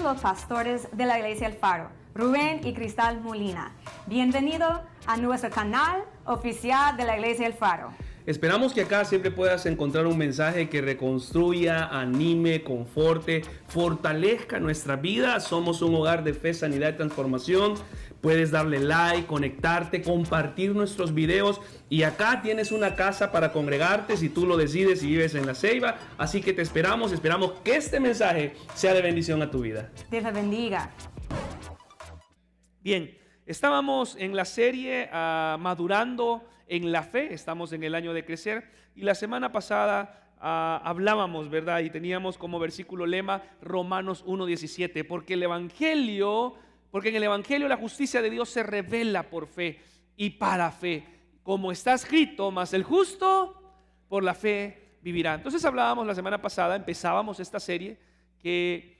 los pastores de la Iglesia El Faro, Rubén y Cristal Molina. Bienvenido a nuestro canal oficial de la Iglesia El Faro. Esperamos que acá siempre puedas encontrar un mensaje que reconstruya, anime, conforte, fortalezca nuestra vida. Somos un hogar de fe, sanidad y transformación. Puedes darle like, conectarte, compartir nuestros videos. Y acá tienes una casa para congregarte si tú lo decides y vives en La Ceiba. Así que te esperamos que este mensaje sea de bendición a tu vida. Dios te bendiga. Bien, estábamos en la serie Madurando en la Fe. Estamos en el año de crecer. Y la semana pasada hablábamos, ¿verdad? Y teníamos como versículo lema Romanos 1:17. Porque en el Evangelio la justicia de Dios se revela por fe y para fe. Como está escrito, mas el justo por la fe vivirá. Entonces hablábamos la semana pasada, empezábamos esta serie, que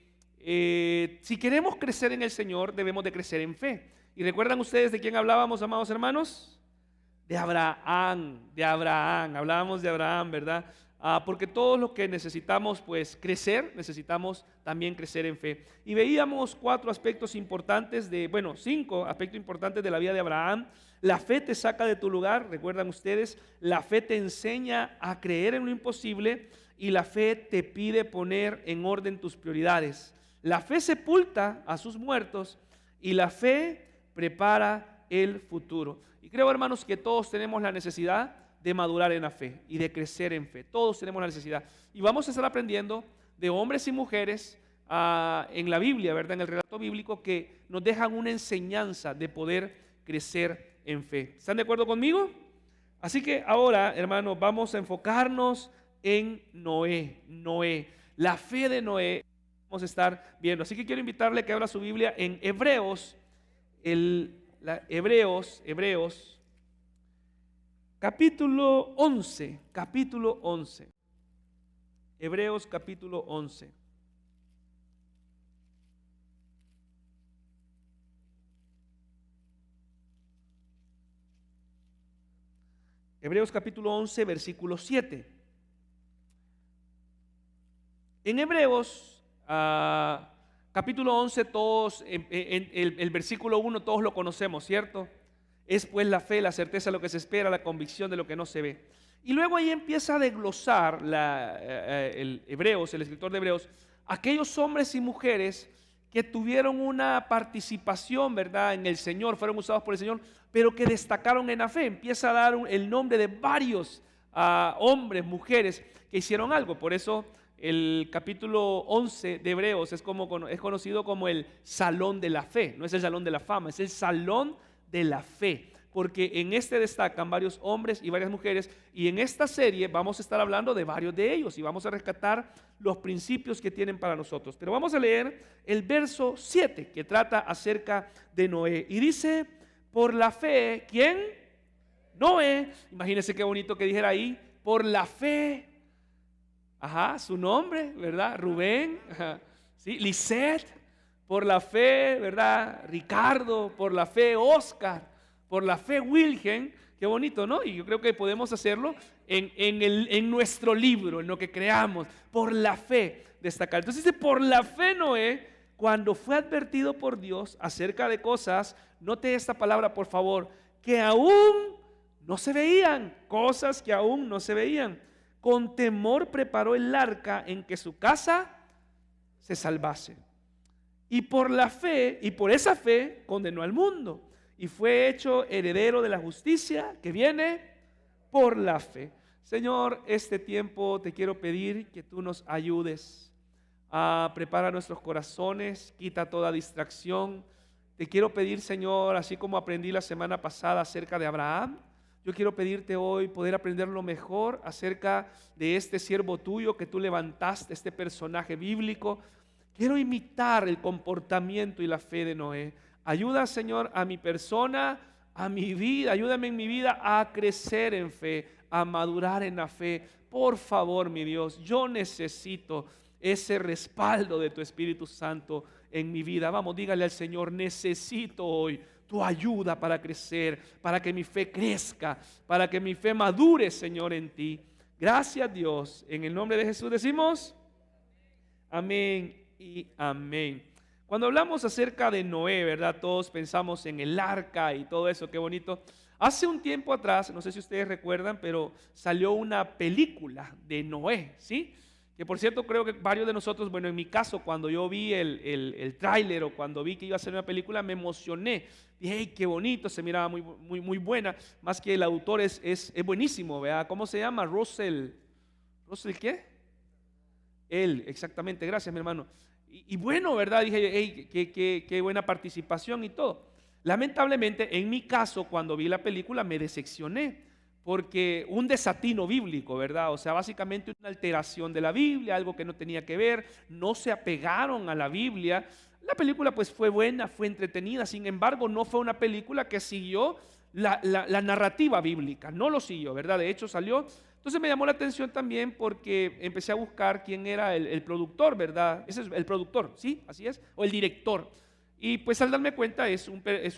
si queremos crecer en el Señor, debemos de crecer en fe. ¿Y recuerdan ustedes de quién hablábamos, amados hermanos? De Abraham, hablábamos de Abraham, ¿verdad? Porque todos los que necesitamos pues crecer, necesitamos también crecer en fe. Y veíamos 5 aspectos importantes de la vida de Abraham. La fe te saca de tu lugar, recuerdan ustedes, la fe te enseña a creer en lo imposible y la fe te pide poner en orden tus prioridades. La fe sepulta a sus muertos y la fe prepara el futuro. Y creo, hermanos, que todos tenemos la necesidad de madurar en la fe y de crecer en fe. Todos tenemos la necesidad. Y vamos a estar aprendiendo de hombres y mujeres en la Biblia, ¿verdad? En el relato bíblico, que nos dejan una enseñanza de poder crecer en fe. ¿Están de acuerdo conmigo? Así que ahora, hermanos, vamos a enfocarnos en Noé. La fe de Noé vamos a estar viendo. Así que quiero invitarle a que abra su Biblia en Hebreos, Hebreos capítulo 11. Hebreos capítulo 11. Hebreos capítulo 11, versículo 7. En Hebreos capítulo 11, todos, el versículo 1 todos lo conocemos, ¿cierto? Es pues la fe, la certeza de lo que se espera, la convicción de lo que no se ve. Y luego ahí empieza a desglosar el escritor de Hebreos, aquellos hombres y mujeres que tuvieron una participación, ¿verdad?, en el Señor, fueron usados por el Señor, pero que destacaron en la fe. Empieza a dar el nombre de varios hombres, mujeres que hicieron algo. Por eso el capítulo 11 de Hebreos es conocido como el Salón de la Fe. No es el Salón de la Fama, es el Salón de la Fe, porque en este destacan varios hombres y varias mujeres, y en esta serie vamos a estar hablando de varios de ellos y vamos a rescatar los principios que tienen para nosotros. Pero vamos a leer el verso 7, que trata acerca de Noé, y dice: por la fe, ¿quién? Noé. Imagínense qué bonito que dijera ahí, por la fe. Su nombre, ¿verdad? Rubén, ¿sí? Lisette, por la fe, ¿verdad? Ricardo, por la fe Oscar, por la fe Wilhelm. Qué bonito, ¿no? Y yo creo que podemos hacerlo en nuestro libro, en lo que creamos, por la fe destacar. Entonces dice, por la fe Noé, cuando fue advertido por Dios acerca de cosas, note esta palabra por favor, que aún no se veían, cosas que aún no se veían. Con temor preparó el arca en que su casa se salvase. Y por la fe, y por esa fe, condenó al mundo. Y fue hecho heredero de la justicia que viene por la fe. Señor, este tiempo te quiero pedir que tú nos ayudes a preparar nuestros corazones, quita toda distracción. Te quiero pedir, Señor, así como aprendí la semana pasada acerca de Abraham, yo quiero pedirte hoy poder aprender lo mejor acerca de este siervo tuyo que tú levantaste, este personaje bíblico. Quiero imitar el comportamiento y la fe de Noé. Ayuda, Señor, a mi persona, a mi vida. Ayúdame en mi vida a crecer en fe, a madurar en la fe. Por favor, mi Dios, yo necesito ese respaldo de tu Espíritu Santo en mi vida. Vamos, dígale al Señor, necesito hoy tu ayuda para crecer, para que mi fe crezca, para que mi fe madure, Señor, en ti. Gracias, Dios. En el nombre de Jesús decimos amén y amén. Cuando hablamos acerca de Noé, ¿verdad? Todos pensamos en el arca y todo eso, qué bonito. Hace un tiempo atrás, no sé si ustedes recuerdan, pero salió una película de Noé, ¿sí? Que por cierto creo que varios de nosotros, bueno, en mi caso, cuando yo vi el tráiler o cuando vi que iba a ser una película, me emocioné. Dije, hey, qué bonito, se miraba muy buena. Más que el autor es buenísimo, ¿verdad? ¿Cómo se llama? ¿Russell qué? Él, exactamente, gracias mi hermano. Y bueno, ¿verdad? Dije, hey, qué buena participación y todo. Lamentablemente, en mi caso, cuando vi la película, me decepcioné. Porque un desatino bíblico, ¿verdad? O sea, básicamente una alteración de la Biblia, algo que no tenía que ver, no se apegaron a la Biblia. La película pues fue buena, fue entretenida, sin embargo no fue una película que siguió la narrativa bíblica, no lo siguió, ¿verdad? De hecho salió, entonces me llamó la atención también porque empecé a buscar quién era el productor, ¿verdad? Ese es el productor, ¿sí? Así es, o el director. Y pues al darme cuenta es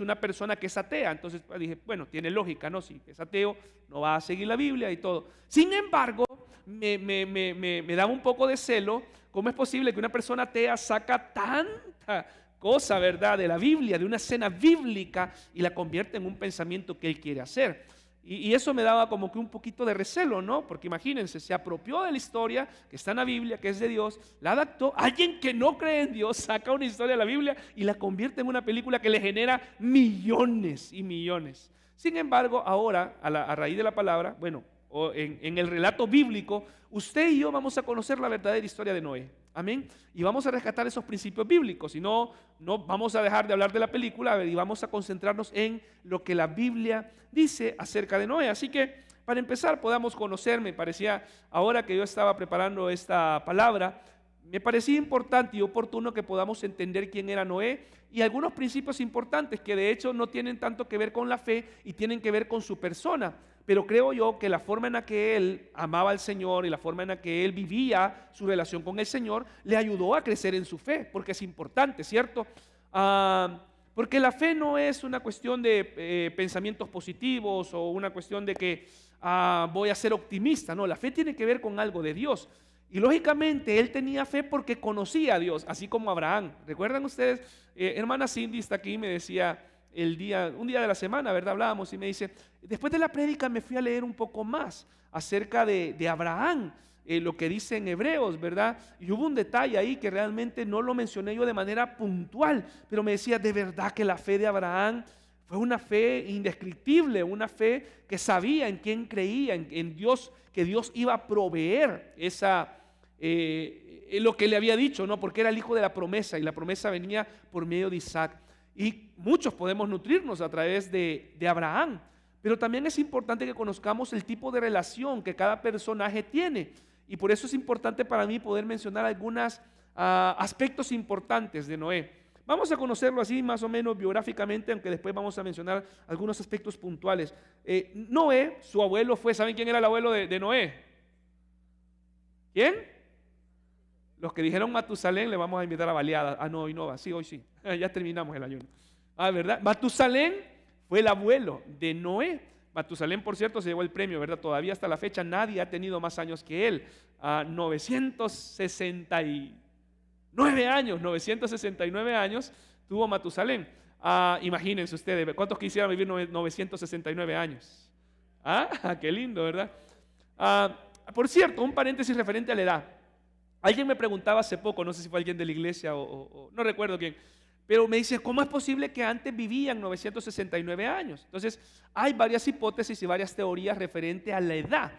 una persona que es atea, entonces dije, bueno, tiene lógica, ¿no? Si es ateo, no va a seguir la Biblia y todo. Sin embargo, me daba un poco de celo, ¿cómo es posible que una persona atea saca tanta cosa, ¿verdad? De la Biblia, de una escena bíblica y la convierte en un pensamiento que él quiere hacer? Y eso me daba como que un poquito de recelo, ¿no? Porque imagínense, se apropió de la historia que está en la Biblia, que es de Dios, la adaptó. Alguien que no cree en Dios saca una historia de la Biblia y la convierte en una película que le genera millones y millones. Sin embargo, ahora, a raíz de la palabra, bueno, o en el relato bíblico, usted y yo vamos a conocer la verdadera historia de Noé. Amén. Y vamos a rescatar esos principios bíblicos. Si no, no vamos a dejar de hablar de la película y vamos a concentrarnos en lo que la Biblia dice acerca de Noé. Así que para empezar podamos conocer, me parecía, ahora que yo estaba preparando esta palabra, me parecía importante y oportuno que podamos entender quién era Noé y algunos principios importantes que de hecho no tienen tanto que ver con la fe y tienen que ver con su persona. Pero creo yo que la forma en la que él amaba al Señor y la forma en la que él vivía su relación con el Señor le ayudó a crecer en su fe, porque es importante, ¿cierto? Porque la fe no es una cuestión de pensamientos positivos o una cuestión de que voy a ser optimista, no, la fe tiene que ver con algo de Dios. Y lógicamente él tenía fe porque conocía a Dios, así como Abraham. ¿Recuerdan ustedes? Hermana Cindy está aquí y me decía un día de la semana, ¿verdad? Hablábamos y me dice, después de la prédica me fui a leer un poco más acerca de Abraham, lo que dice en Hebreos, ¿verdad? Y hubo un detalle ahí que realmente no lo mencioné yo de manera puntual, pero me decía, de verdad que la fe de Abraham fue una fe indescriptible, una fe que sabía en quién creía, en Dios, que Dios iba a proveer lo que le había dicho, ¿no? Porque era el hijo de la promesa y la promesa venía por medio de Isaac. Y muchos podemos nutrirnos a través de Abraham, pero también es importante que conozcamos el tipo de relación que cada personaje tiene. Y por eso es importante para mí poder mencionar algunos aspectos importantes de Noé. Vamos a conocerlo así más o menos biográficamente, aunque después vamos a mencionar algunos aspectos puntuales. Noé, su abuelo fue, ¿saben quién era el abuelo de Noé? ¿Quién? Los que dijeron Matusalén le vamos a invitar a baleada. No, hoy no va, sí, hoy sí. Ya terminamos el ayuno. ¿Verdad? Matusalén fue el abuelo de Noé. Matusalén, por cierto, se llevó el premio, ¿verdad? Todavía hasta la fecha nadie ha tenido más años que él. 969 años tuvo Matusalén. Imagínense ustedes, ¿cuántos quisieran vivir 969 años? Qué lindo, ¿verdad? Por cierto, un paréntesis referente a la edad. Alguien me preguntaba hace poco, no sé si fue alguien de la iglesia o no recuerdo quién, pero me dice, ¿cómo es posible que antes vivían 969 años? Entonces, hay varias hipótesis y varias teorías referente a la edad.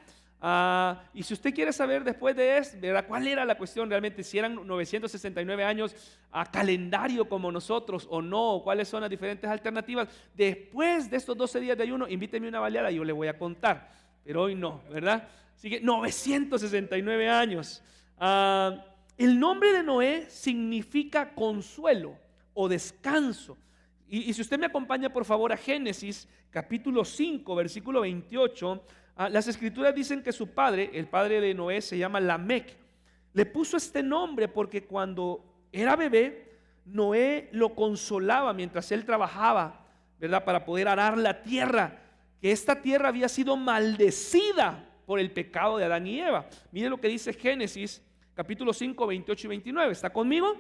Y si usted quiere saber después de eso, ¿verdad? ¿Cuál era la cuestión realmente? Si eran 969 años a calendario como nosotros o no, o cuáles son las diferentes alternativas. Después de estos 12 días de ayuno, invíteme una baleada y yo le voy a contar, pero hoy no, ¿verdad? Así que 969 años. El nombre de Noé significa consuelo o descanso. Y si usted me acompaña por favor a Génesis capítulo 5 versículo 28, las escrituras dicen que su padre, el padre de Noé, se llama Lamec. Le puso este nombre porque cuando era bebé Noé lo consolaba mientras él trabajaba, ¿verdad? Para poder arar la tierra, que esta tierra había sido maldecida por el pecado de Adán y Eva. Mire lo que dice Génesis capítulo 5, 28 y 29. ¿Está conmigo?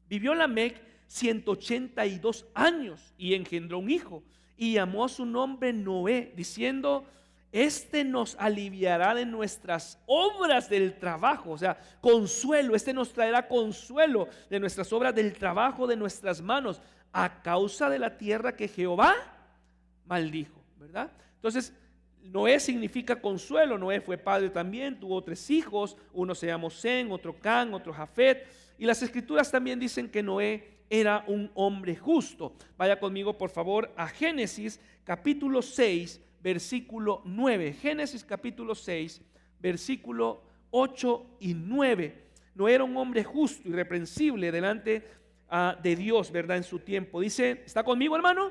Vivió Lamec 182 años y engendró un hijo y llamó a su nombre Noé, diciendo: este nos aliviará de nuestras obras del trabajo, o sea, consuelo. Este nos traerá consuelo de nuestras obras del trabajo de nuestras manos, a causa de la tierra que Jehová maldijo, ¿verdad? Entonces, Noé significa consuelo. Noé fue padre también, tuvo 3 hijos, uno se llamó Sem, otro Can, otro Jafet. Y las escrituras también dicen que Noé era un hombre justo. Vaya conmigo por favor a Génesis capítulo 6, versículo 9. Génesis capítulo 6, versículo 8 y 9. Noé era un hombre justo, irreprensible delante de Dios, ¿verdad? En su tiempo. Dice, ¿está conmigo, hermano?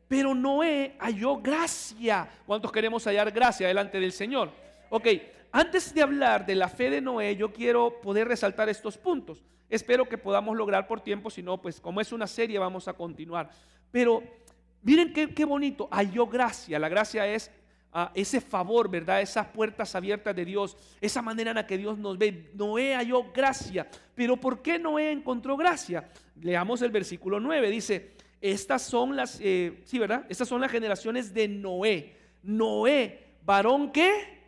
Pero Noé halló gracia. ¿Cuántos queremos hallar gracia delante del Señor? Ok, antes de hablar de la fe de Noé, yo quiero poder resaltar estos puntos. Espero que podamos lograr por tiempo, si no, pues como es una serie vamos a continuar. Pero miren qué bonito, halló gracia. La gracia es ese favor, ¿verdad? Esas puertas abiertas de Dios, esa manera en la que Dios nos ve. Noé halló gracia. Pero ¿por qué Noé encontró gracia? Leamos el versículo 9, dice: estas son las, sí, ¿verdad? Estas son las generaciones de Noé. Noé, varón ¿qué?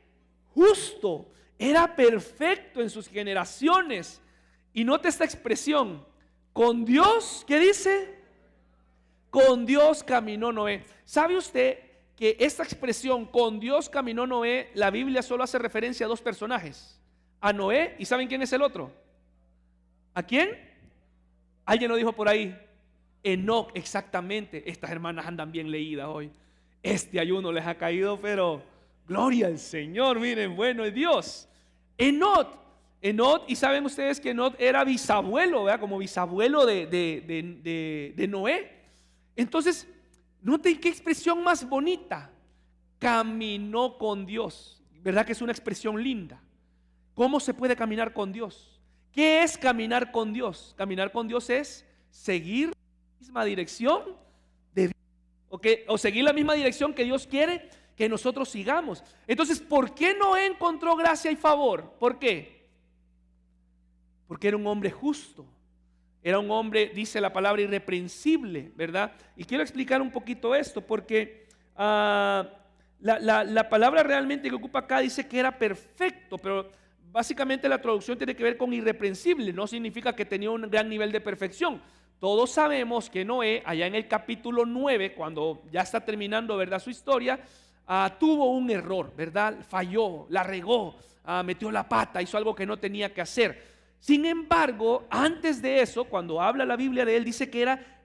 Justo, era perfecto en sus generaciones. Y note esta expresión: con Dios, ¿qué dice? Con Dios caminó Noé. ¿Sabe usted que esta expresión, con Dios caminó Noé, la Biblia solo hace referencia a 2 personajes? A Noé, ¿y saben quién es el otro? ¿A quién? Alguien lo dijo por ahí. Enoc, exactamente. Estas hermanas andan bien leídas hoy. Este ayuno les ha caído, pero gloria al Señor, miren, bueno es Dios. Enoc, y saben ustedes que Enoc era bisabuelo, ¿verdad? Como bisabuelo de Noé. Entonces, noten qué expresión más bonita. Caminó con Dios, ¿verdad? Que es una expresión linda. ¿Cómo se puede caminar con Dios? ¿Qué es caminar con Dios? Caminar con Dios es seguir la misma dirección de Dios, o seguir la misma dirección que Dios quiere que nosotros sigamos. Entonces, ¿por qué Noé encontró gracia y favor? ¿Por qué? Porque era un hombre justo. Era un hombre, dice la palabra, irreprensible, ¿verdad? Y quiero explicar un poquito esto, porque la palabra realmente que ocupa acá dice que era perfecto, pero básicamente la traducción tiene que ver con irreprensible. No significa que tenía un gran nivel de perfección. Todos sabemos que Noé, allá en el capítulo 9, cuando ya está terminando, ¿verdad?, su historia, tuvo un error, ¿verdad? Falló, la regó, metió la pata, hizo algo que no tenía que hacer. Sin embargo, antes de eso, cuando habla la Biblia de él, dice que era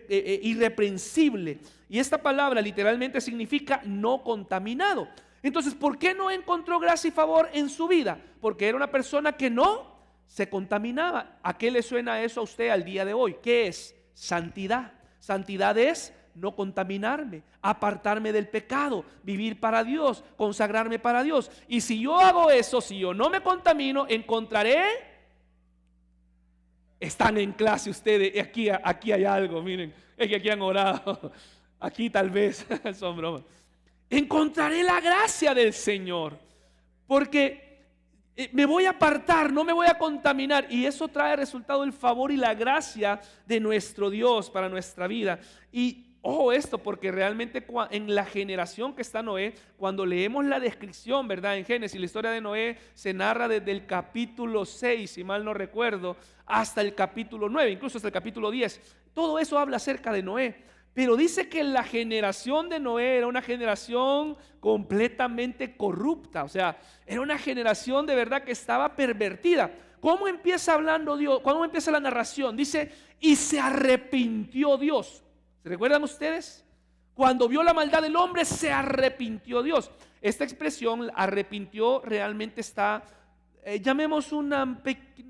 irreprensible. Y esta palabra literalmente significa no contaminado. Entonces, ¿por qué no encontró gracia y favor en su vida? Porque era una persona que no se contaminaba. ¿A qué le suena eso a usted al día de hoy? ¿Qué es? Santidad. Santidad es no contaminarme, apartarme del pecado, vivir para Dios, consagrarme para Dios. Y si yo hago eso, si yo no me contamino, encontraré... Están en clase ustedes, aquí hay algo, miren, es que aquí han orado, aquí tal vez, son bromas. Encontraré la gracia del Señor, porque me voy a apartar, no me voy a contaminar, y eso trae resultado el favor y la gracia de nuestro Dios para nuestra vida. Y ojo esto, porque realmente en la generación que está Noé, cuando leemos la descripción, ¿verdad? En Génesis, la historia de Noé se narra desde el capítulo 6, si mal no recuerdo, hasta el capítulo 9, incluso hasta el capítulo 10. Todo eso habla acerca de Noé. Pero dice que la generación de Noé era una generación completamente corrupta. O sea, era una generación de verdad que estaba pervertida. ¿Cómo empieza hablando Dios? ¿Cómo empieza la narración? Dice, y se arrepintió Dios. ¿Se recuerdan ustedes? Cuando vio la maldad del hombre, se arrepintió Dios. Esta expresión, arrepintió, realmente está, llamemos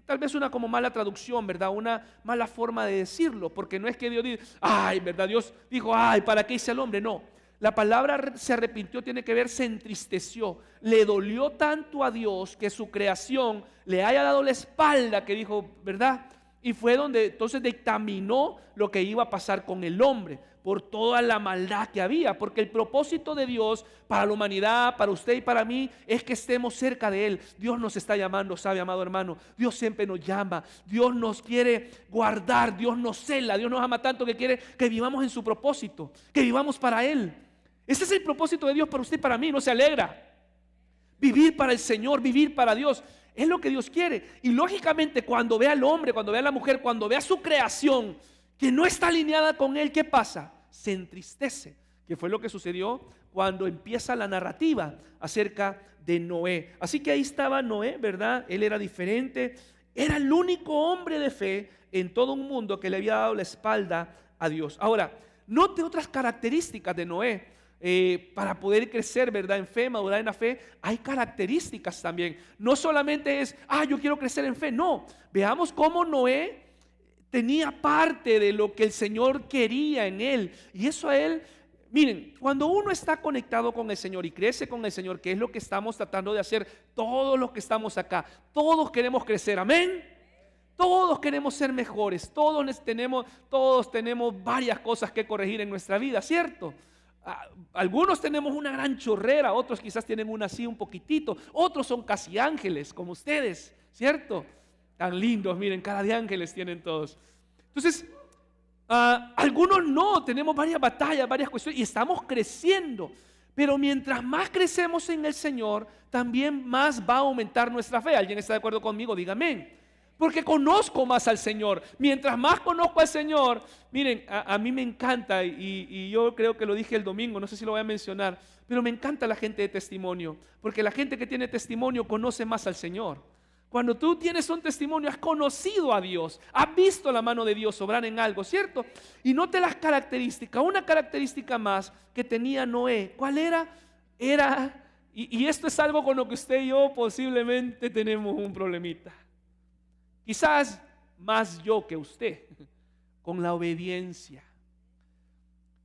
tal vez una como mala traducción, ¿verdad? Una mala forma de decirlo, porque no es que Dios diga, ay, ¿verdad? Dios dijo, ay, ¿para qué hice al hombre? No, la palabra se arrepintió tiene que ver, se entristeció, le dolió tanto a Dios que su creación le haya dado la espalda, que dijo, ¿verdad? Y fue donde entonces dictaminó lo que iba a pasar con el hombre. por toda la maldad que había, porque el propósito de Dios para la humanidad, para usted y para mí, es que estemos cerca de Él. Dios nos está llamando, sabe, amado hermano. Dios siempre nos llama, Dios nos quiere guardar, Dios nos cela, Dios nos ama tanto que quiere que vivamos en su propósito, que vivamos para Él. Ese es el propósito de Dios para usted y para mí. ¿No se alegra? Vivir para el Señor, vivir para Dios, es lo que Dios quiere. Y lógicamente cuando ve al hombre, cuando ve a la mujer, cuando ve a su creación que no está alineada con Él, ¿qué pasa? Se entristece, que fue lo que sucedió cuando empieza la narrativa acerca de Noé. Así que ahí estaba Noé, ¿verdad? Él era diferente, era el único hombre de fe en todo un mundo que le había dado la espalda a Dios. Ahora, note otras características de Noé. Para poder crecer, ¿verdad? En fe, madurar en la fe, hay características también. No solamente es, yo quiero crecer en fe. No, veamos cómo Noé tenía parte de lo que el Señor quería en él. Y eso a él, miren, cuando uno está conectado con el Señor y crece con el Señor, que es lo que estamos tratando de hacer todos los que estamos acá, todos queremos crecer, amén. Todos queremos ser mejores, todos tenemos varias cosas que corregir en nuestra vida, ¿cierto? Algunos tenemos una gran chorrera, otros quizás tienen una así un poquitito, otros son casi ángeles como ustedes, ¿cierto? Tan lindos, miren, cara de ángeles tienen todos. Entonces, algunos no, tenemos varias batallas, varias cuestiones y estamos creciendo. Pero mientras más crecemos en el Señor, también más va a aumentar nuestra fe. ¿Alguien está de acuerdo conmigo? Dígame. Porque conozco más al Señor. Mientras más conozco al Señor, miren, a mí me encanta y yo creo que lo dije el domingo, no sé si lo voy a mencionar, pero me encanta la gente de testimonio, porque la gente que tiene testimonio conoce más al Señor. Cuando tú tienes un testimonio, has conocido a Dios, has visto la mano de Dios obrar en algo, ¿cierto? Y note las características. Una característica más que tenía Noé, ¿cuál era? Y esto es algo con lo que usted y yo posiblemente tenemos un problemita. Quizás más yo que usted, con la obediencia.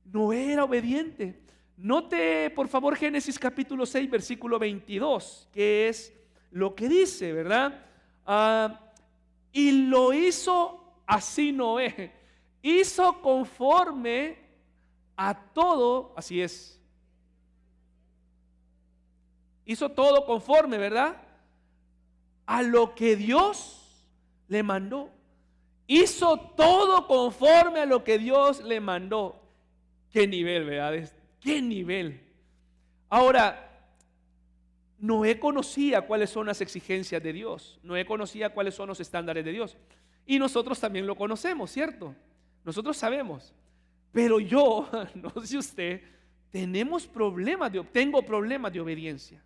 Noé era obediente. Note por favor Génesis capítulo 6 versículo 22, que es lo que dice, ¿verdad? Y lo hizo así Noé. Hizo conforme a todo, así es. Hizo todo conforme, ¿verdad? A lo que Dios le mandó. Hizo todo conforme a lo que Dios le mandó. Qué nivel, ¿verdad? Qué nivel. Ahora, Noé conocía cuáles son las exigencias de Dios. Noé conocía cuáles son los estándares de Dios. Y nosotros también lo conocemos, ¿cierto? Nosotros sabemos. Pero yo, no sé usted, tengo problemas de obediencia.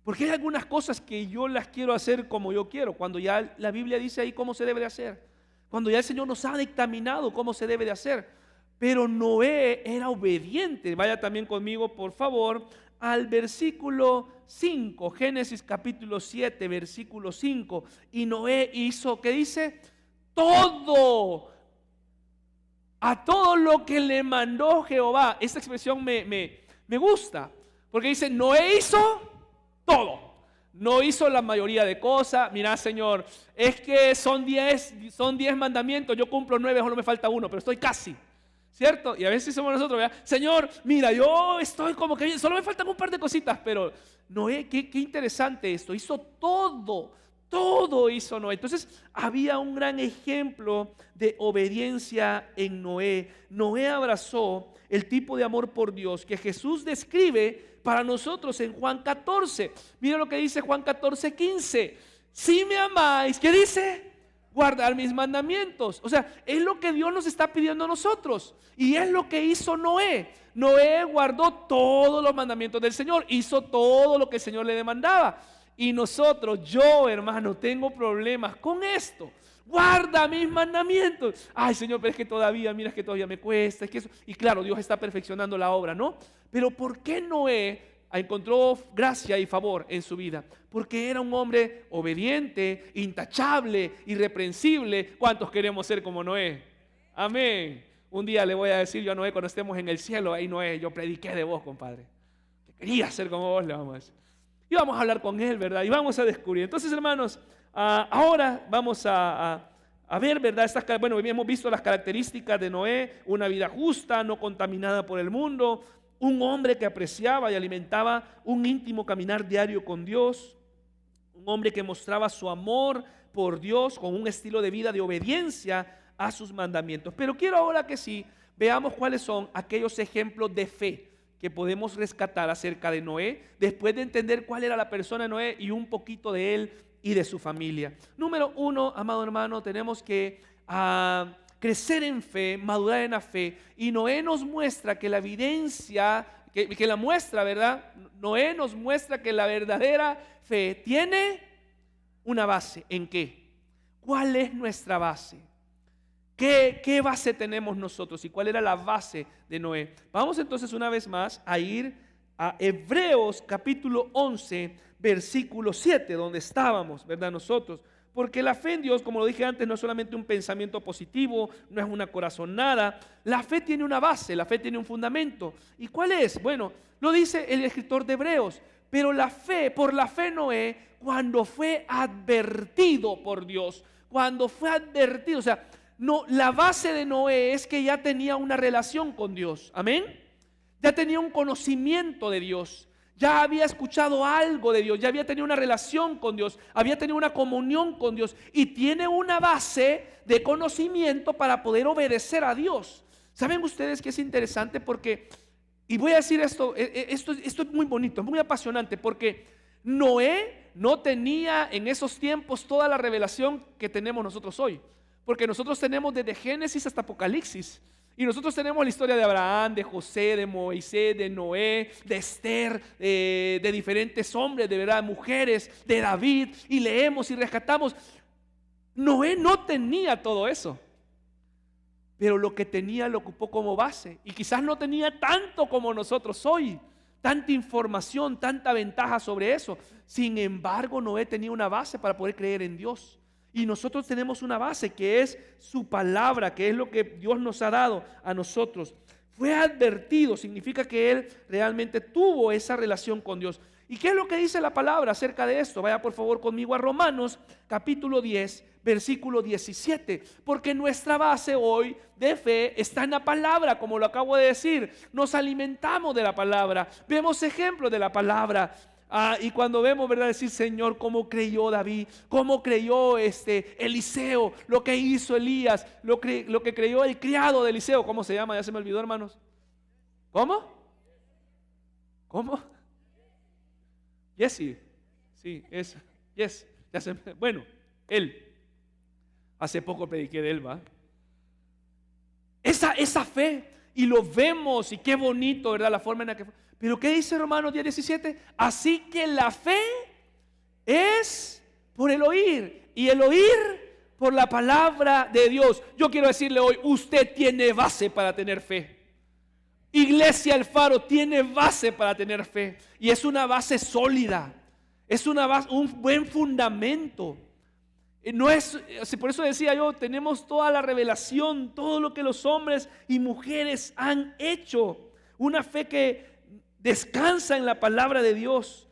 Porque hay algunas cosas que yo las quiero hacer como yo quiero, cuando ya la Biblia dice ahí cómo se debe de hacer, cuando ya el Señor nos ha dictaminado cómo se debe de hacer. Pero Noé era obediente. Vaya también conmigo, por favor, al versículo 5, Génesis capítulo 7, versículo 5. Y Noé hizo, ¿qué dice? Todo, a todo lo que le mandó Jehová. Esta expresión me gusta, porque dice, Noé hizo todo. No hizo la mayoría de cosas. Mira, Señor, es que son 10 mandamientos, yo cumplo 9, solo me falta uno, pero estoy casi, ¿cierto? Y a veces somos nosotros, ¿verdad? Señor, mira, yo estoy como que bien, solo me faltan un par de cositas, pero Noé, qué interesante esto, hizo todo hizo Noé. Entonces había un gran ejemplo de obediencia en Noé. Noé abrazó el tipo de amor por Dios que Jesús describe para nosotros en Juan 14. Mira lo que dice Juan 14, 15. Si me amáis, ¿qué dice? Guardar mis mandamientos. O sea, es lo que Dios nos está pidiendo a nosotros. Y es lo que hizo Noé. Noé guardó todos los mandamientos del Señor. Hizo todo lo que el Señor le demandaba. Y nosotros, yo hermano, tengo problemas con esto. Guarda mis mandamientos. Ay Señor, pero es que todavía, mira, es que todavía me cuesta, es que eso. Y claro, Dios está perfeccionando la obra, ¿no? Pero ¿por qué Noé encontró gracia y favor en su vida? Porque era un hombre obediente, intachable, irreprensible. ¿Cuántos queremos ser como Noé? Amén. Un día le voy a decir yo a Noé cuando estemos en el cielo, ahí Noé, yo prediqué de vos, compadre, que quería ser como vos, le vamos a decir. Y vamos a hablar con él, ¿verdad? Y vamos a descubrir. Entonces, hermanos, ahora vamos a a ver, ¿verdad? Bueno, hemos visto las características de Noé: una vida justa, no contaminada por el mundo, un hombre que apreciaba y alimentaba un íntimo caminar diario con Dios, un hombre que mostraba su amor por Dios con un estilo de vida de obediencia a sus mandamientos. Pero quiero ahora que sí veamos cuáles son aquellos ejemplos de fe que podemos rescatar acerca de Noé, después de entender cuál era la persona de Noé y un poquito de él y de su familia. Número uno, amado hermano, tenemos que crecer en fe, madurar en la fe. Y Noé nos muestra que la evidencia, que la muestra, ¿verdad? Noé nos muestra que la verdadera fe tiene una base. ¿En qué? ¿Cuál es nuestra base? ¿Qué base tenemos nosotros y cuál era la base de Noé? Vamos entonces una vez más a ir a Hebreos capítulo 11, versículo 7, donde estábamos, ¿verdad? Nosotros. Porque la fe en Dios, como lo dije antes, no es solamente un pensamiento positivo, no es una corazonada. La fe tiene una base, la fe tiene un fundamento. ¿Y cuál es? Bueno, lo dice el escritor de Hebreos. Pero por la fe Noé, cuando fue advertido por Dios, o sea, no, la base de Noé es que ya tenía una relación con Dios. Amén. Ya tenía un conocimiento de Dios. Ya había escuchado algo de Dios. Ya había tenido una relación con Dios. Había tenido una comunión con Dios. Y tiene una base de conocimiento para poder obedecer a Dios. ¿Saben ustedes que es interesante? Porque, y voy a decir esto es muy bonito, es muy apasionante. Porque Noé no tenía en esos tiempos toda la revelación que tenemos nosotros hoy. Porque nosotros tenemos desde Génesis hasta Apocalipsis. Y nosotros tenemos la historia de Abraham, de José, de Moisés, de Noé, de Esther, de diferentes hombres, de verdad, mujeres, de David. Y leemos y rescatamos. Noé no tenía todo eso. Pero lo que tenía lo ocupó como base. Y quizás no tenía tanto como nosotros hoy. Tanta información, tanta ventaja sobre eso. Sin embargo, Noé tenía una base para poder creer en Dios. Y nosotros tenemos una base que es su palabra, que es lo que Dios nos ha dado a nosotros. Fue advertido, significa que él realmente tuvo esa relación con Dios. ¿Y qué es lo que dice la palabra acerca de esto? Vaya por favor conmigo a Romanos capítulo 10, versículo 17. Porque nuestra base hoy de fe está en la palabra, como lo acabo de decir. Nos alimentamos de la palabra, vemos ejemplos de la palabra. Y cuando vemos, ¿verdad? Decir, Señor, cómo creyó David, cómo creyó Eliseo, lo que hizo Elías, lo que creyó el criado de Eliseo. ¿Cómo se llama? Ya se me olvidó, hermanos. ¿Cómo? Jesse. Sí, es Yes. Bueno, él. Hace poco prediqué de él, ¿va? Esa fe. Y lo vemos, y qué bonito, ¿verdad? La forma en la que fue. Pero ¿qué dice Romanos 10:17? Así que la fe es por el oír, y el oír por la palabra de Dios. Yo quiero decirle hoy, usted tiene base para tener fe. Iglesia El Faro tiene base para tener fe. Y es una base sólida. Es una base, un buen fundamento. No es, por eso decía yo, tenemos toda la revelación, todo lo que los hombres y mujeres han hecho. Una fe que descansa en la palabra de Dios.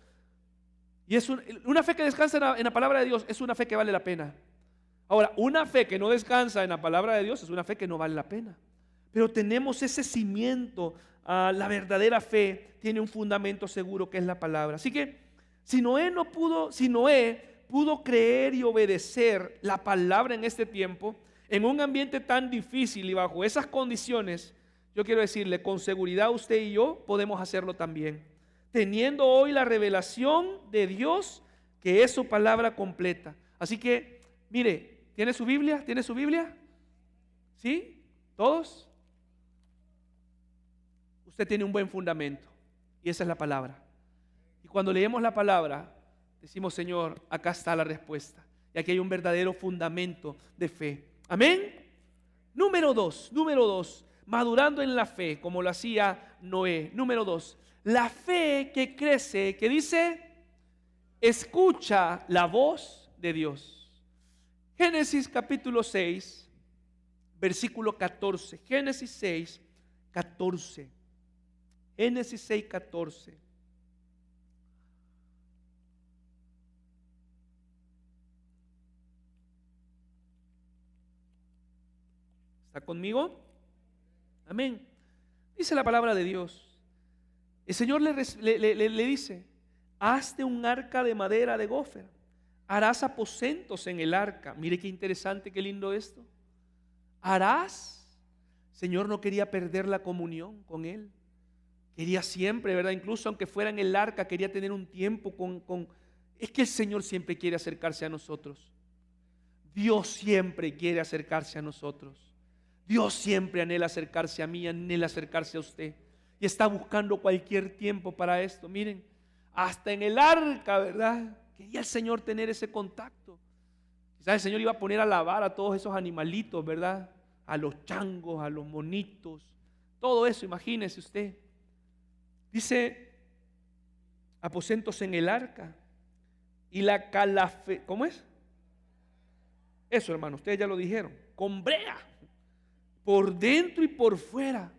Y es una fe que descansa en la palabra de Dios es una fe que vale la pena. Ahora, una fe que no descansa en la palabra de Dios es una fe que no vale la pena. Pero tenemos ese cimiento, la verdadera fe tiene un fundamento seguro que es la palabra. Así que si Noé pudo creer y obedecer la palabra en este tiempo, en un ambiente tan difícil y bajo esas condiciones, yo quiero decirle, con seguridad usted y yo podemos hacerlo también. Teniendo hoy la revelación de Dios, que es su palabra completa. Así que, mire, ¿tiene su Biblia? ¿Tiene su Biblia? ¿Sí? ¿Todos? Usted tiene un buen fundamento y esa es la palabra. Y cuando leemos la palabra, decimos, Señor, acá está la respuesta. Y aquí hay un verdadero fundamento de fe. Amén. Número dos, madurando en la fe, como lo hacía Noé. Número 2, la fe que crece, que dice, escucha la voz de Dios. Génesis capítulo 6, versículo 14. Génesis 6, 14. Génesis 6, 14. ¿Está conmigo? Amén. Dice la palabra de Dios. El Señor le dice: hazte un arca de madera de gofer, harás aposentos en el arca. Mire qué interesante, qué lindo esto. Harás. El Señor no quería perder la comunión con Él. Quería siempre, ¿verdad? Incluso aunque fuera en el arca, quería tener un tiempo con. Es que el Señor siempre quiere acercarse a nosotros. Dios siempre quiere acercarse a nosotros. Dios siempre anhela acercarse a mí, anhela acercarse a usted. Y está buscando cualquier tiempo para esto. Miren, hasta en el arca, ¿verdad? Quería el Señor tener ese contacto. Quizás el Señor iba a poner a lavar a todos esos animalitos, ¿verdad? A los changos, a los monitos, todo eso, imagínese usted. Dice: aposentos en el arca y la calafe. ¿Cómo es? Eso, hermano, ustedes ya lo dijeron. Con brea, por dentro y por fuera.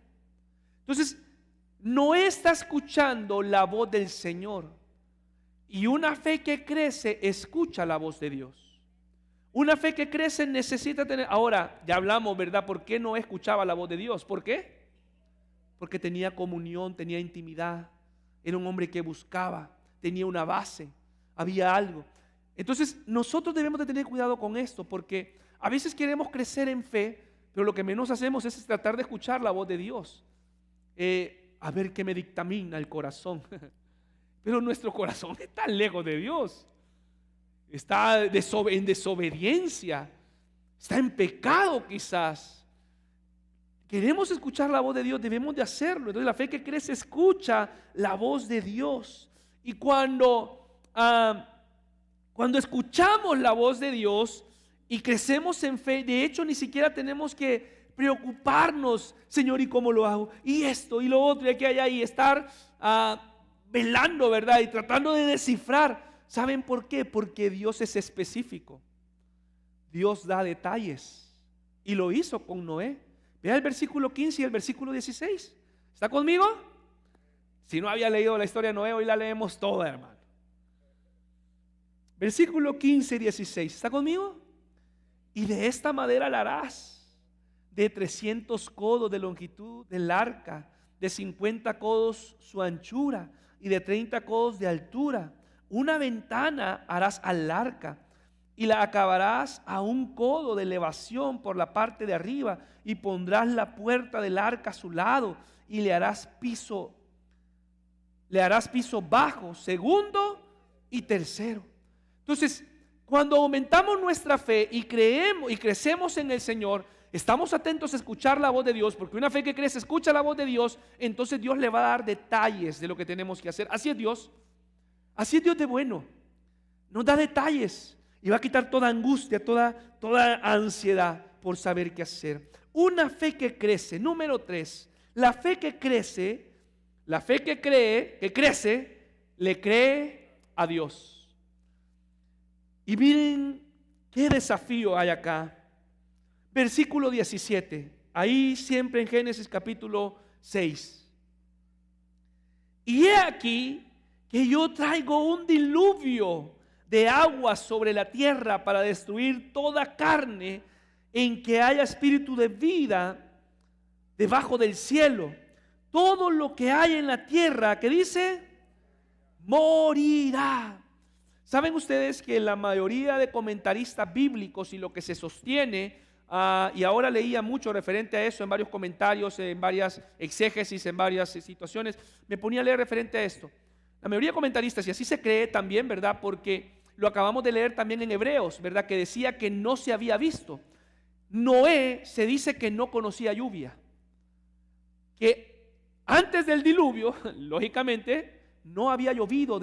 Entonces, Noé está escuchando la voz del Señor. Y una fe que crece escucha la voz de Dios. Una fe que crece necesita tener. Ahora, ya hablamos, ¿verdad? ¿Por qué Noé escuchaba la voz de Dios? ¿Por qué? Porque tenía comunión, tenía intimidad. Era un hombre que buscaba, tenía una base, había algo. Entonces nosotros debemos de tener cuidado con esto, porque a veces queremos crecer en fe, pero lo que menos hacemos es tratar de escuchar la voz de Dios. A ver qué me dictamina el corazón. Pero nuestro corazón está lejos de Dios. Está en desobediencia. Está en pecado quizás. Queremos escuchar la voz de Dios, debemos de hacerlo. Entonces la fe que crece escucha la voz de Dios. Y cuando escuchamos la voz de Dios y crecemos en fe, de hecho ni siquiera tenemos que preocuparnos: Señor, ¿y cómo lo hago? Y esto y lo otro y aquí allá, y estar velando, ¿verdad? Y tratando de descifrar. ¿Saben por qué? Porque Dios es específico. Dios da detalles. Y lo hizo con Noé. Vea el versículo 15 y el versículo 16. ¿Está conmigo? Si no había leído la historia de Noé, hoy la leemos toda, hermano. Versículo 15 y 16. ¿Está conmigo? Y de esta madera la harás, de 300 codos de longitud del arca, de 50 codos su anchura y de 30 codos de altura. Una ventana harás al arca y la acabarás a un codo de elevación por la parte de arriba, y pondrás la puerta del arca a su lado y le harás piso bajo, segundo y tercero. Entonces, cuando aumentamos nuestra fe y creemos y crecemos en el Señor, estamos atentos a escuchar la voz de Dios, porque una fe que crece escucha la voz de Dios. Entonces Dios le va a dar detalles de lo que tenemos que hacer. Así es Dios de bueno, nos da detalles y va a quitar toda angustia, toda ansiedad por saber qué hacer. Una fe que crece. Número 3, la fe que crece, que crece, le cree a Dios. Y miren qué desafío hay acá. Versículo 17, ahí siempre en Génesis capítulo 6. Y he aquí que yo traigo un diluvio de agua sobre la tierra para destruir toda carne en que haya espíritu de vida debajo del cielo. Todo lo que hay en la tierra, ¿qué dice? Morirá. ¿Saben ustedes que la mayoría de comentaristas bíblicos y lo que se sostiene, y ahora leía mucho referente a eso en varios comentarios, en varias exégesis, en varias situaciones, me ponía a leer referente a esto? La mayoría de comentaristas, y así se cree también, ¿verdad? Porque lo acabamos de leer también en Hebreos, ¿verdad? Que decía que no se había visto. Noé se dice que no conocía lluvia, que antes del diluvio, lógicamente, no había llovido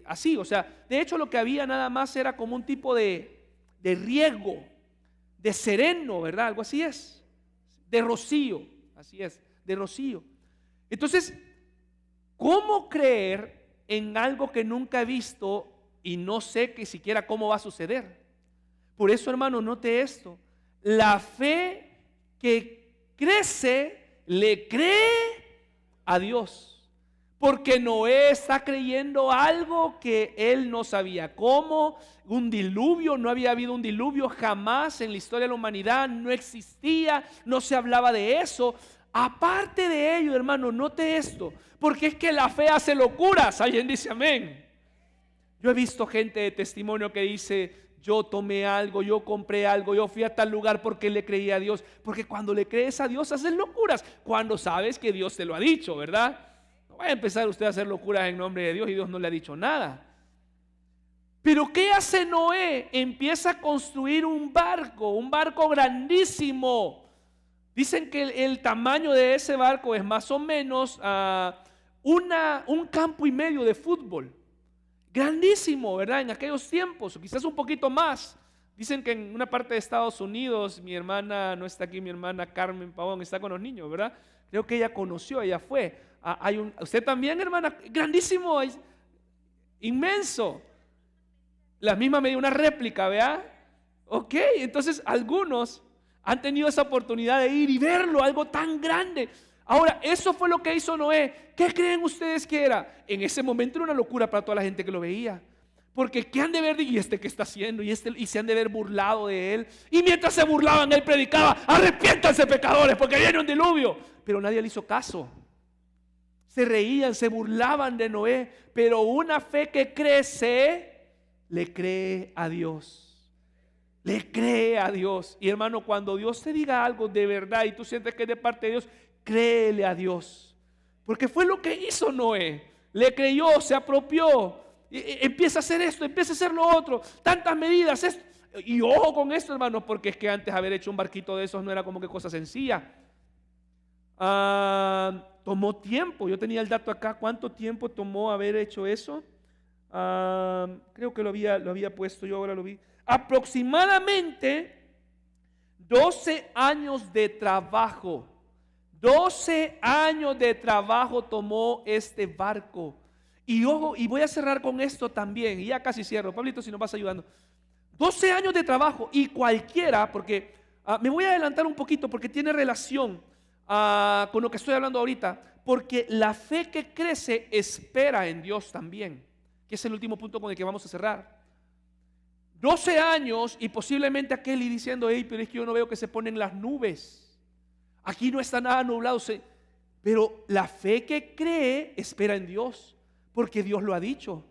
así. O sea, de hecho lo que había nada más era como un tipo de riego, de sereno, ¿verdad? Algo así es, de rocío, así es, de rocío. Entonces, ¿cómo creer en algo que nunca he visto y no sé que siquiera cómo va a suceder? Por eso, hermano, note esto: la fe que crece le cree a Dios. Porque Noé está creyendo algo que él no sabía. ¿Cómo? Un diluvio. No había habido un diluvio jamás en la historia de la humanidad. No existía, no se hablaba de eso. Aparte de ello, hermano, note esto. Porque es que la fe hace locuras. Alguien dice amén. Yo he visto gente de testimonio que dice: yo tomé algo, yo compré algo, yo fui a tal lugar porque le creí a Dios. Porque cuando le crees a Dios haces locuras, cuando sabes que Dios te lo ha dicho, ¿verdad? No va a empezar usted a hacer locuras en nombre de Dios y Dios no le ha dicho nada. Pero ¿qué hace Noé? Empieza a construir un barco grandísimo. Dicen que el tamaño de ese barco es más o menos un campo y medio de fútbol. Grandísimo, ¿verdad? En aquellos tiempos, o quizás un poquito más. Dicen que en una parte de Estados Unidos, mi hermana, no está aquí, mi hermana Carmen Pavón está con los niños, ¿verdad? Creo que ella conoció, ella fue. Usted también, hermana, grandísimo, inmenso. La misma medida, una réplica, ¿verdad? Ok, entonces algunos han tenido esa oportunidad de ir y verlo, algo tan grande. Ahora, eso fue lo que hizo Noé. ¿Qué creen ustedes que era? En ese momento era una locura para toda la gente que lo veía. Porque ¿qué han de ver? ¿Y este qué está haciendo? Y se han de ver burlado de él. Y mientras se burlaban, él predicaba: arrepiéntanse, pecadores, porque viene un diluvio. Pero nadie le hizo caso. Se reían, se burlaban de Noé. Pero una fe que crece, le cree a Dios. Le cree a Dios. Y hermano, cuando Dios te diga algo de verdad y tú sientes que es de parte de Dios, créele a Dios, porque fue lo que hizo Noé. Le creyó, se apropió, empieza a hacer esto, empieza a hacer lo otro, tantas medidas. Y ojo con esto, hermano, porque es que antes haber hecho un barquito de esos no era como que cosa sencilla. Tomó tiempo. Yo tenía el dato acá, ¿cuánto tiempo tomó haber hecho eso? Creo que lo había puesto, yo ahora lo vi. Aproximadamente 12 años de trabajo. 12 años de trabajo tomó este barco. Y ojo, y voy a cerrar con esto también, y ya casi cierro. Pablito, si nos vas ayudando. 12 años de trabajo, y cualquiera, porque me voy a adelantar un poquito porque tiene relación con lo que estoy hablando ahorita. Porque la fe que crece espera en Dios también, que es el último punto con el que vamos a cerrar. 12 años y posiblemente aquel y diciendo: hey, pero es que yo no veo que se ponen las nubes. Aquí no está nada nublado. Pero la fe que cree espera en Dios, porque Dios lo ha dicho.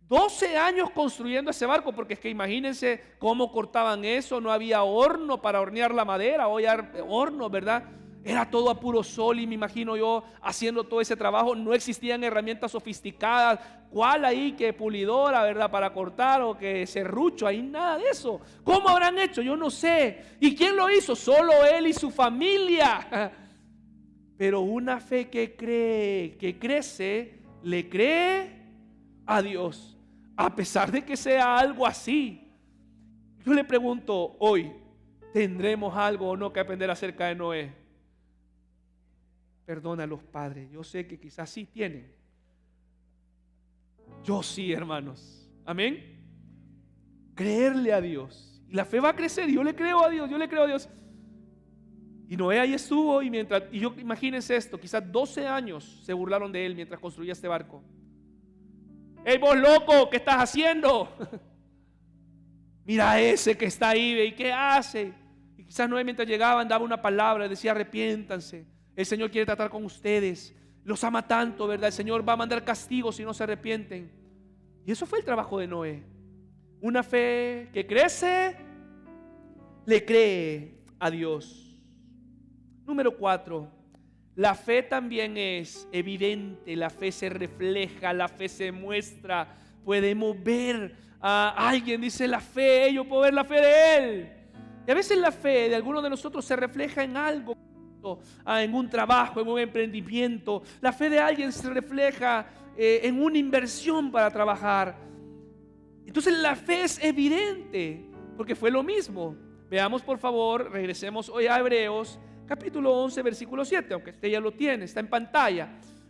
12 años construyendo ese barco, porque es que imagínense cómo cortaban eso. No había horno para hornear la madera, hoy hay horno, ¿verdad? Era todo a puro sol, y me imagino yo haciendo todo ese trabajo. No existían herramientas sofisticadas, cuál ahí que pulidora, ¿verdad? Para cortar, o que serrucho, ahí nada de eso. ¿Cómo habrán hecho? Yo no sé. ¿Y quién lo hizo? Solo él y su familia. Pero una fe que cree, que crece, le cree a Dios, a pesar de que sea algo así. Yo le pregunto hoy, ¿tendremos algo o no que aprender acerca de Noé? Perdona a los padres, yo sé que quizás sí tienen. Yo sí, hermanos. Amén. Creerle a Dios. Y la fe va a crecer. Yo le creo a Dios, yo le creo a Dios. Y Noé ahí estuvo, y yo imagínense esto, quizás 12 años se burlaron de él mientras construía este barco. ¡Ey, vos loco! ¿Qué estás haciendo? Mira ese que está ahí, ¿y qué hace? Y quizás Noé, mientras llegaban, daba una palabra, decía: arrepiéntanse. El Señor quiere tratar con ustedes. Los ama tanto, ¿verdad? El Señor va a mandar castigo si no se arrepienten. Y eso fue el trabajo de Noé. Una fe que crece, le cree a Dios. Número 4. La fe también es evidente. La fe se refleja, la fe se muestra. Podemos ver a alguien, dice: la fe, yo puedo ver la fe de él. Y a veces la fe de algunos de nosotros se refleja en algo. En un trabajo, en un emprendimiento. La fe de alguien se refleja en una inversión para trabajar. Entonces la fe es evidente, porque fue lo mismo. Veamos, por favor, regresemos hoy a Hebreos capítulo 11 versículo 7, aunque usted ya lo tiene, está en pantalla.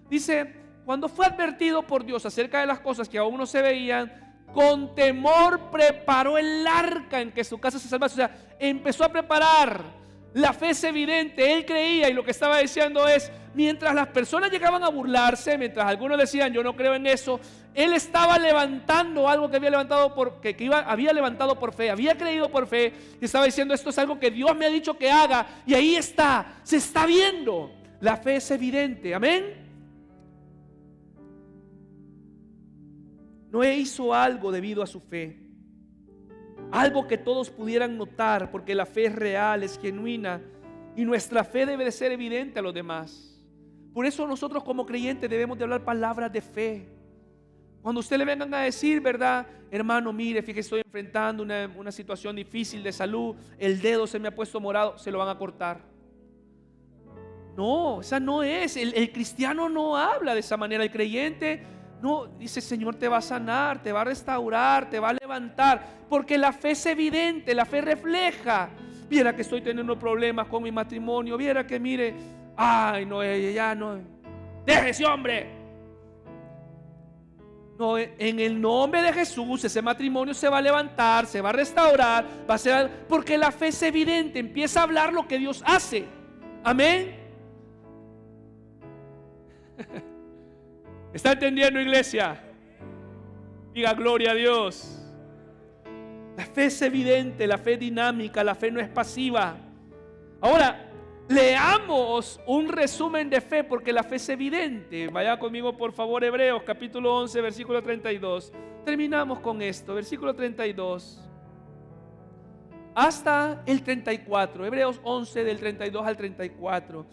Dice: cuando fue advertido por Dios acerca de las cosas que aún no se veían, con temor preparó el arca en que su casa se salvase. O sea, empezó a preparar. La fe es evidente. Él creía, y lo que estaba diciendo es, mientras las personas llegaban a burlarse, mientras algunos decían yo no creo en eso, él estaba levantando algo que había levantado había levantado por fe, había creído por fe, y estaba diciendo esto es algo que Dios me ha dicho que haga, y ahí está, se está viendo. La fe es evidente, amén. Noé hizo algo debido a su fe, algo que todos pudieran notar, porque la fe es real, es genuina, y nuestra fe debe de ser evidente a los demás. Por eso nosotros como creyentes debemos de hablar palabras de fe. Cuando usted le vengan a decir, ¿verdad? Hermano, mire, fíjese, estoy enfrentando una situación difícil de salud, el dedo se me ha puesto morado, se lo van a cortar. No, esa no es. El cristiano no habla de esa manera. El creyente no dice, Señor te va a sanar, te va a restaurar, te va a levantar, porque la fe es evidente, la fe refleja. Viera que estoy teniendo problemas con mi matrimonio, viera que mire, ay no, ya no, deje ese hombre. No, en el nombre de Jesús ese matrimonio se va a levantar, se va a restaurar, va a ser, porque la fe es evidente, empieza a hablar lo que Dios hace. Amén. ¿Está entendiendo, iglesia? Diga gloria a Dios. La fe es evidente, la fe es dinámica, la fe no es pasiva. Ahora, leamos un resumen de fe porque la fe es evidente. Vaya conmigo por favor, Hebreos capítulo 11, versículo 32. Terminamos con esto, versículo 32 hasta el 34. Hebreos 11 del 32 al 34.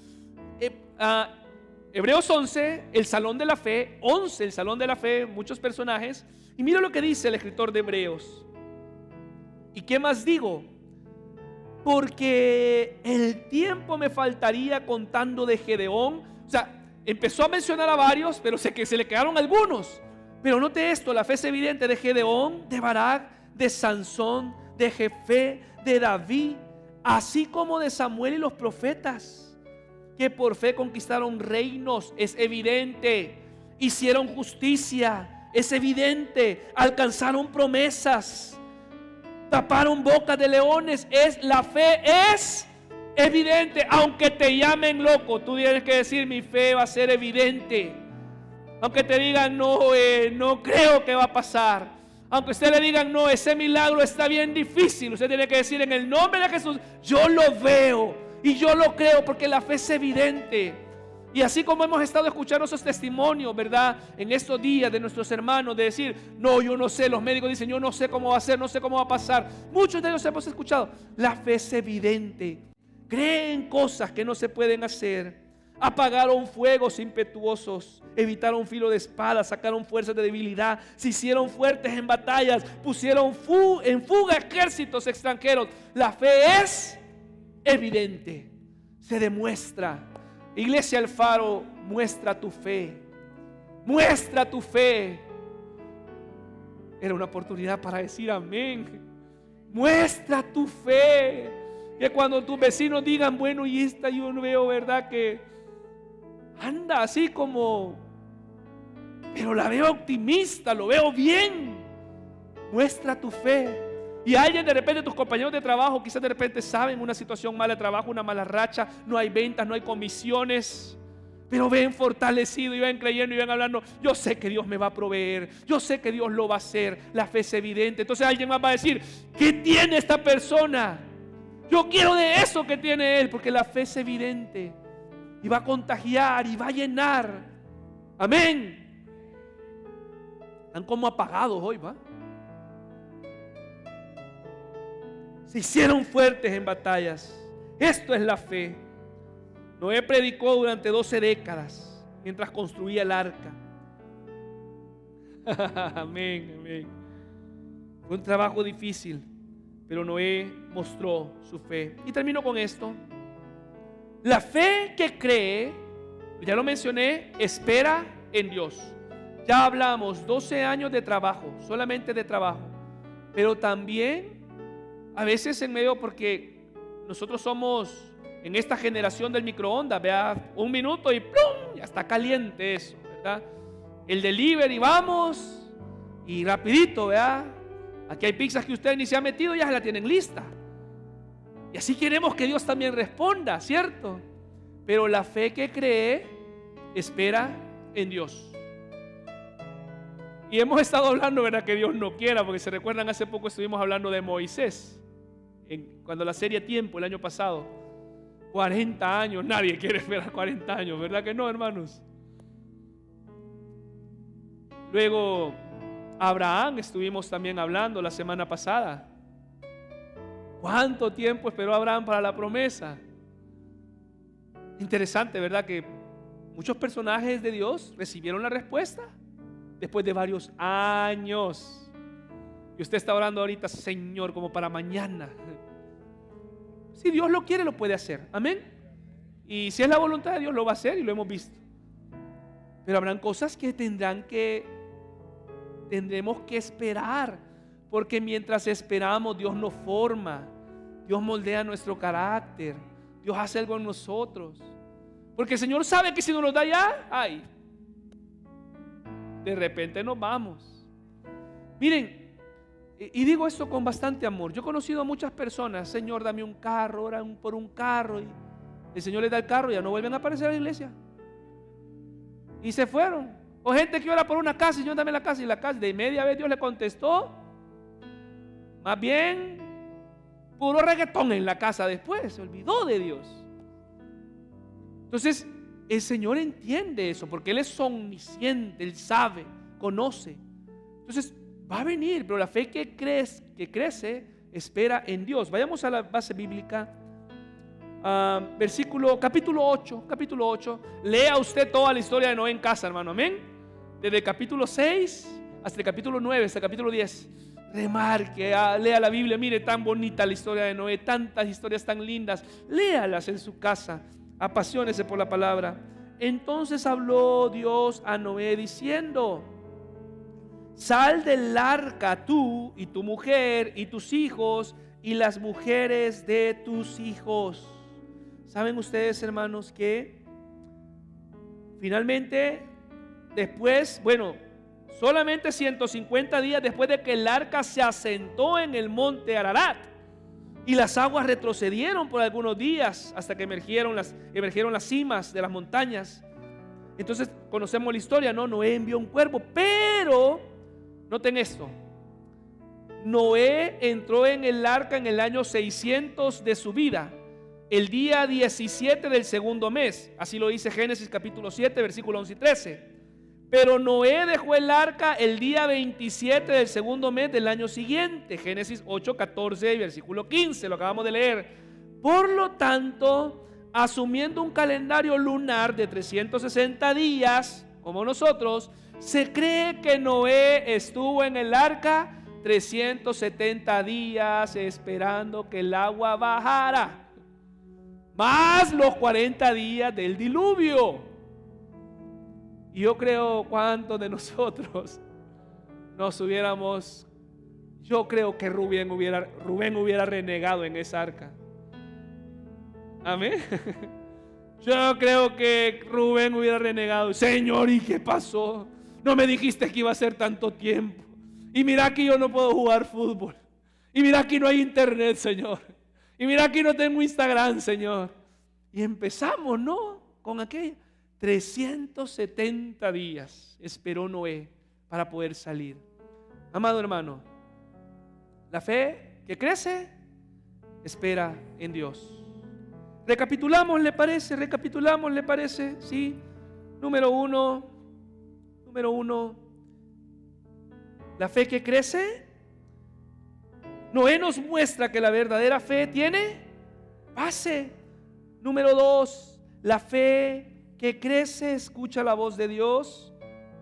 Hebreos 11, el salón de la fe. 11, el salón de la fe, muchos personajes. Y mira lo que dice el escritor de Hebreos. ¿Y qué más digo? Porque el tiempo me faltaría contando de Gedeón. O sea, empezó a mencionar a varios, pero sé que se le quedaron algunos. Pero note esto, la fe es evidente de Gedeón, de Barak, de Sansón, de Jefé, de David, así como de Samuel y los profetas, que por fe conquistaron reinos, es evidente, hicieron justicia, es evidente, alcanzaron promesas, taparon bocas de leones. La fe es evidente. Aunque te llamen loco, tú tienes que decir mi fe va a ser evidente. Aunque te digan no creo que va a pasar, aunque usted le digan no, ese milagro está bien difícil, usted tiene que decir en el nombre de Jesús, yo lo veo y yo lo creo, porque la fe es evidente. Y así como hemos estado escuchando esos testimonios, ¿verdad? En estos días de nuestros hermanos de decir, no, yo no sé, los médicos dicen, yo no sé cómo va a ser, no sé cómo va a pasar. Muchos de ellos hemos escuchado, la fe es evidente. Creen cosas que no se pueden hacer. Apagaron fuegos impetuosos, evitaron filo de espada, sacaron fuerzas de debilidad, se hicieron fuertes en batallas, pusieron en fuga ejércitos extranjeros. La fe es evidente, se demuestra. Iglesia El Faro, muestra tu fe. Muestra tu fe. Era una oportunidad para decir amén. Muestra tu fe. Que cuando tus vecinos digan, bueno, y esta yo no veo, ¿verdad? Que anda así como, pero la veo optimista, lo veo bien. Muestra tu fe. Y alguien de repente, tus compañeros de trabajo, quizás de repente saben una situación mala de trabajo, una mala racha, no hay ventas, no hay comisiones, pero ven fortalecido y ven creyendo y ven hablando, yo sé que Dios me va a proveer, yo sé que Dios lo va a hacer, la fe es evidente. Entonces alguien más va a decir, ¿qué tiene esta persona? Yo quiero de eso que tiene él, porque la fe es evidente y va a contagiar y va a llenar. Amén. Están como apagados hoy, ¿va? Se hicieron fuertes en batallas. Esto es la fe. Noé predicó durante 12 décadas mientras construía el arca. Amén, amén. Fue un trabajo difícil, pero Noé mostró su fe. Y termino con esto. La fe que cree, ya lo mencioné, espera en Dios. Ya hablamos 12 años de trabajo, solamente de trabajo, pero también a veces en medio, porque nosotros somos en esta generación del microondas, vea, un minuto y ¡plum! Ya está caliente eso, ¿verdad? El delivery, vamos, y rapidito, vea. Aquí hay pizzas que usted ni se ha metido, ya se la tienen lista. Y así queremos que Dios también responda, ¿cierto? Pero la fe que cree espera en Dios. Y hemos estado hablando, ¿verdad? Que Dios no quiera, porque se recuerdan, hace poco estuvimos hablando de Moisés, cuando la serie Tiempo, el año pasado. 40 años, nadie quiere esperar 40 años, ¿verdad que no, hermanos? Luego, Abraham, estuvimos también hablando la semana pasada. ¿Cuánto tiempo esperó Abraham para la promesa? Interesante, ¿verdad? Que muchos personajes de Dios recibieron la respuesta después de varios años. Y usted está orando ahorita, Señor, como para mañana. Si Dios lo quiere, lo puede hacer. Amén. Y si es la voluntad de Dios, lo va a hacer y lo hemos visto. Pero habrán cosas que tendremos que esperar. Porque mientras esperamos, Dios nos forma. Dios moldea nuestro carácter. Dios hace algo en nosotros. Porque el Señor sabe que si nos lo da ya, ay, de repente nos vamos. Miren, y digo esto con bastante amor. Yo he conocido a muchas personas, Señor, dame un carro, oran por un carro, y el Señor les da el carro y ya no vuelven a aparecer a la iglesia. Y se fueron. O gente que ora por una casa, Señor, dame la casa, y la casa, de media vez Dios le contestó. Más bien, puro reggaetón en la casa después, se olvidó de Dios. Entonces, el Señor entiende eso, porque Él es omnisciente, Él sabe, conoce. Entonces, va a venir, pero la fe que crece, espera en Dios. Vayamos a la base bíblica, capítulo 8. Lea usted toda la historia de Noé en casa, hermano, amén. Desde el capítulo 6 hasta el capítulo 9, hasta el capítulo 10. Remarque, lea la Biblia, mire tan bonita la historia de Noé, tantas historias tan lindas. Léalas en su casa, apasionese por la palabra. Entonces habló Dios a Noé diciendo: sal del arca tú y tu mujer y tus hijos y las mujeres de tus hijos. ¿Saben ustedes, hermanos, que finalmente después, solamente 150 días después de que el arca se asentó en el monte Ararat y las aguas retrocedieron por algunos días hasta que emergieron las cimas de las montañas? Entonces conocemos la historia, ¿no? Noé envió un cuervo, pero noten esto: Noé entró en el arca en el año 600 de su vida, el día 17 del segundo mes. Así lo dice Génesis capítulo 7, versículos 11 y 13. Pero Noé dejó el arca el día 27 del segundo mes del año siguiente. Génesis 8, 14 y versículo 15, lo acabamos de leer. Por lo tanto, asumiendo un calendario lunar de 360 días, como nosotros, se cree que Noé estuvo en el arca 370 días esperando que el agua bajara, más los 40 días del diluvio. Y yo creo, ¿cuántos de nosotros nos hubiéramos? Yo creo que Rubén hubiera renegado en esa arca. Amén. Yo creo que Rubén hubiera renegado. Señor, ¿y qué pasó? No me dijiste que iba a ser tanto tiempo. Y mira que yo no puedo jugar fútbol. Y mira que no hay internet, Señor. Y mira que no tengo Instagram, Señor. Y empezamos, ¿no? Con aquello. 370 días esperó Noé para poder salir. Amado hermano, la fe que crece espera en Dios. Recapitulamos, ¿le parece? Sí. Número uno, la fe que crece. Noé nos muestra que la verdadera fe tiene base. Número 2, la fe que crece escucha la voz de Dios.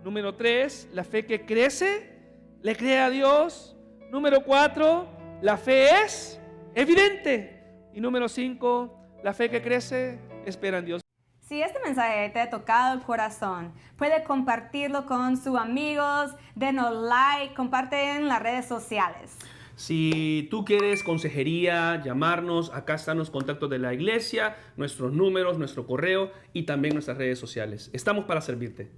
Número 3, la fe que crece le cree a Dios. Número 4, la fe es evidente. Y número 5, la fe que crece espera en Dios. Si este mensaje te ha tocado el corazón, puede compartirlo con sus amigos, denos like, comparte en las redes sociales. Si tú quieres consejería, llamarnos, acá están los contactos de la iglesia, nuestros números, nuestro correo y también nuestras redes sociales. Estamos para servirte.